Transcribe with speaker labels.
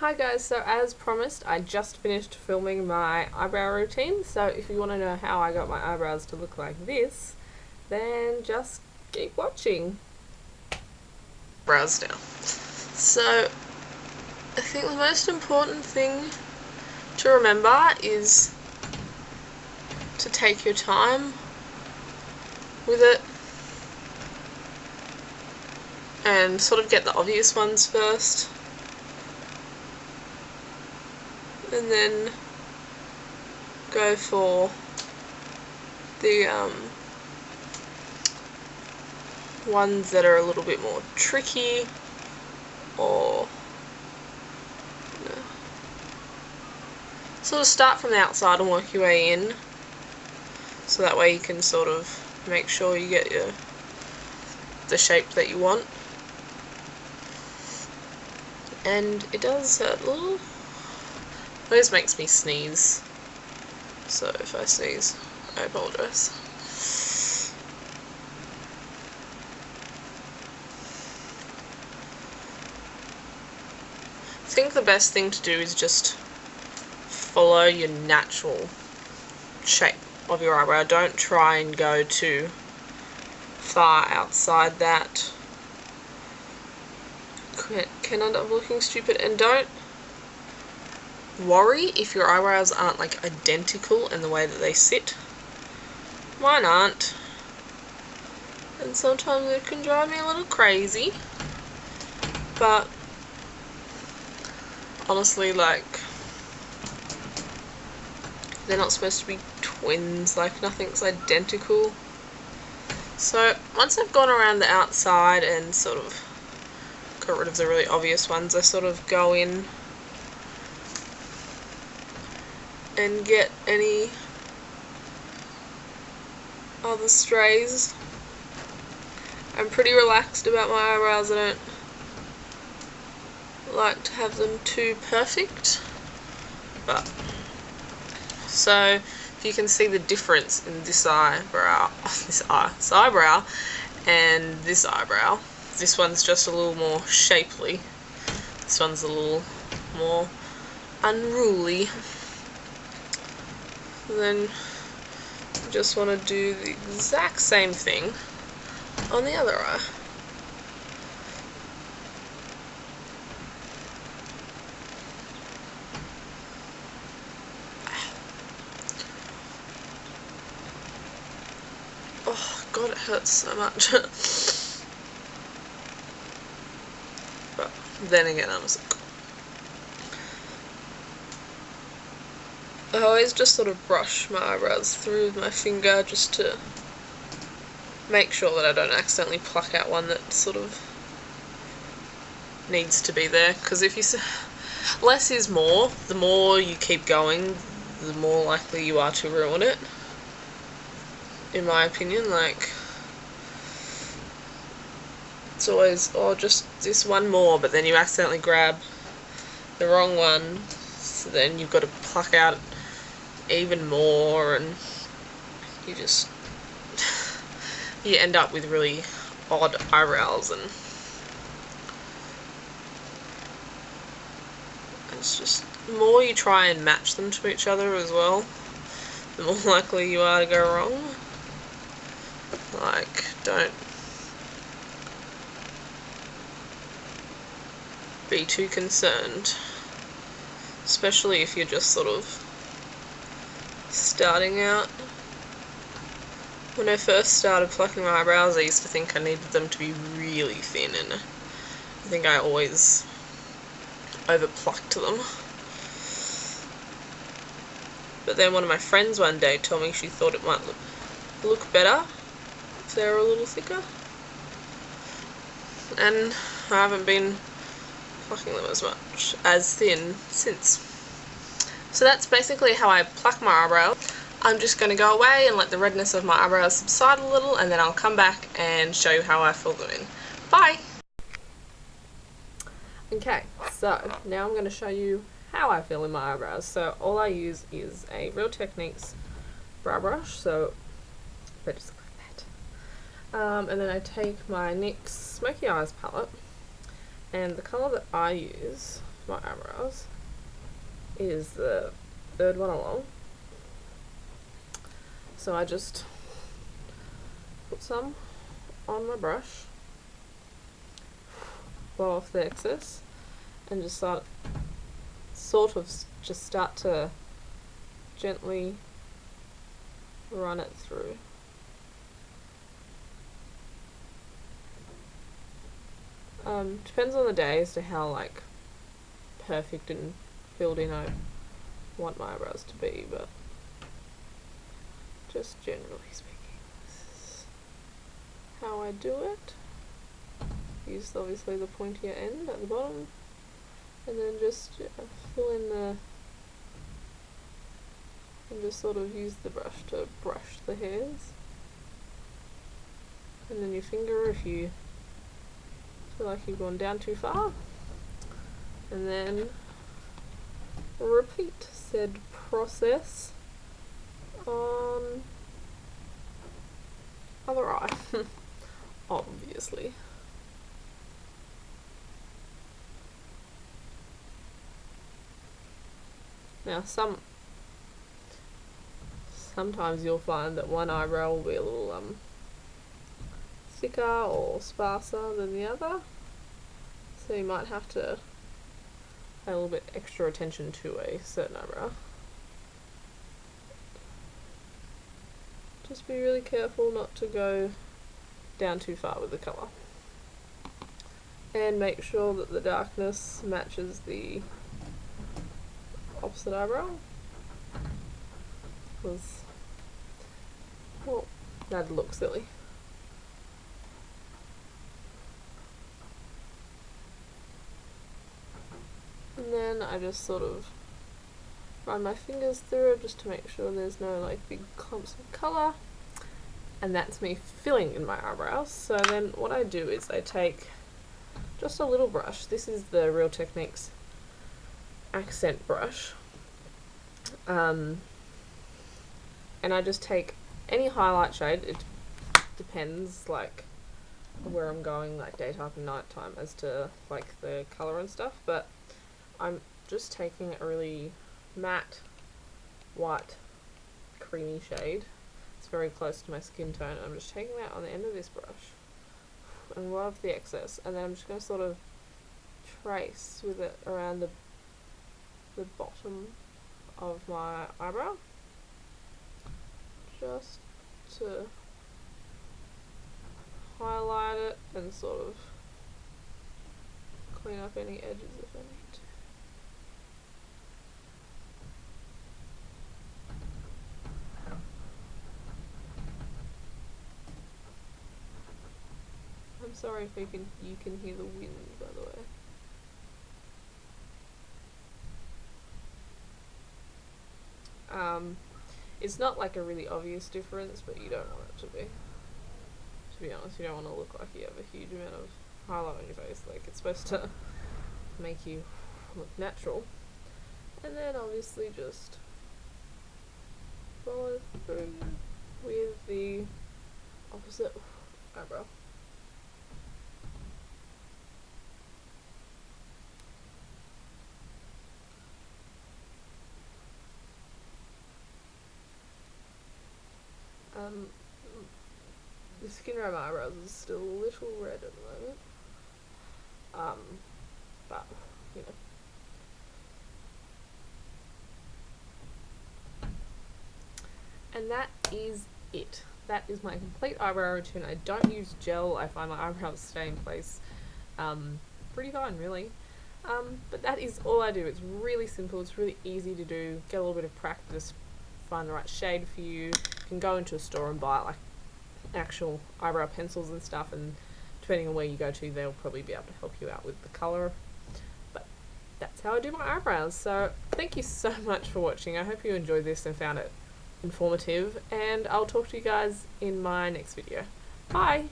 Speaker 1: Hi guys, so as promised, I just finished filming my eyebrow routine, so if you want to know how I got my eyebrows to look like this, then just keep watching. Brows down. So, I think the most important thing to remember is to take your time with it and sort of get the obvious ones first. And then go for the ones that are a little bit more tricky, or sort of start from the outside and work your way in, so that way you can sort of make sure you get the shape that you want. And it does hurt a little. It always makes me sneeze, so if I sneeze, I apologise. I think the best thing to do is just follow your natural shape of your eyebrow. Don't try and go too far outside that. Can end up looking stupid, and don't worry if your eyebrows aren't like identical in the way that they sit. Mine aren't, and sometimes it can drive me a little crazy, but honestly, like, they're not supposed to be twins, like nothing's identical. So once I've gone around the outside and sort of got rid of the really obvious ones, I sort of go in and get any other strays. I'm pretty relaxed about my eyebrows. I don't like to have them too perfect, but so if you can see the difference in this eyebrow, this eyebrow and this eyebrow, this one's just a little more shapely, this one's a little more unruly. Then you just want to do the exact same thing on the other eye. Oh god, it hurts so much. But then again, I was like, I always just sort of brush my eyebrows through with my finger just to make sure that I don't accidentally pluck out one that sort of needs to be there, because if you less is more, the more you keep going, the more likely you are to ruin it, in my opinion. Like, it's always, oh, just this one more, but then you accidentally grab the wrong one, so then you've got to pluck out even more, and you just you end up with really odd eyebrows, and it's just, the more you try and match them to each other as well, the more likely you are to go wrong. Like, don't be too concerned, especially if you're just sort of starting out. When I first started plucking my eyebrows, I used to think I needed them to be really thin, and I think I always over-plucked them. But then one of my friends one day told me she thought it might look better if they were a little thicker, and I haven't been plucking them as thin since. So that's basically how I pluck my eyebrows. I'm just going to go away and let the redness of my eyebrows subside a little, and then I'll come back and show you how I fill them in. Bye! Okay, so now I'm going to show you how I fill in my eyebrows. So all I use is a Real Techniques brow brush, so just like that. And then I take my NYX Smoky Eyes palette, and the colour that I use my eyebrows is the third one along. So I just put some on my brush, blow off the excess, and just start to gently run it through. Depends on the day as to how like perfect and filled in I want my eyebrows to be, but just generally speaking, this is how I do it. Use obviously the pointier end at the bottom, and then just fill in the, and just sort of use the brush to brush the hairs, and then your finger if you feel like you've gone down too far, and then repeat said process on other eye. Obviously. Now sometimes you'll find that one eyebrow will be a little thicker or sparser than the other, so you might have to pay a little bit extra attention to a certain eyebrow. Just be really careful not to go down too far with the colour, and make sure that the darkness matches the opposite eyebrow, because, well, that'd look silly. And then I just sort of run my fingers through it just to make sure there's no like big clumps of colour, and that's me filling in my eyebrows. So then what I do is I take just a little brush. This is the Real Techniques accent brush, and I just take any highlight shade. It depends like where I'm going, like daytime and nighttime, as to like the colour and stuff, but I'm just taking a really matte white creamy shade. It's very close to my skin tone. I'm just taking that on the end of this brush and rub the excess, and then I'm just going to sort of trace with it around the bottom of my eyebrow, just to highlight it and sort of clean up any edges if I need to. I'm sorry if you can hear the wind, by the way. It's not like a really obvious difference, but you don't want it to be. To be honest, you don't want to look like you have a huge amount of highlight on your face. Like, it's supposed to make you look natural. And then obviously just follow through with the opposite eyebrow. The skin around my eyebrows is still a little red at the moment, but you know. And that is it. That is my complete eyebrow routine. I don't use gel. I find my eyebrows stay in place pretty fine, really. But that is all I do. It's really simple. It's really easy to do. Get a little bit of practice. Find the right shade for you. You can go into a store and buy like actual eyebrow pencils and stuff, and depending on where you go to, they'll probably be able to help you out with the colour. But that's how I do my eyebrows. So thank you so much for watching. I hope you enjoyed this and found it informative, and I'll talk to you guys in my next video. Bye!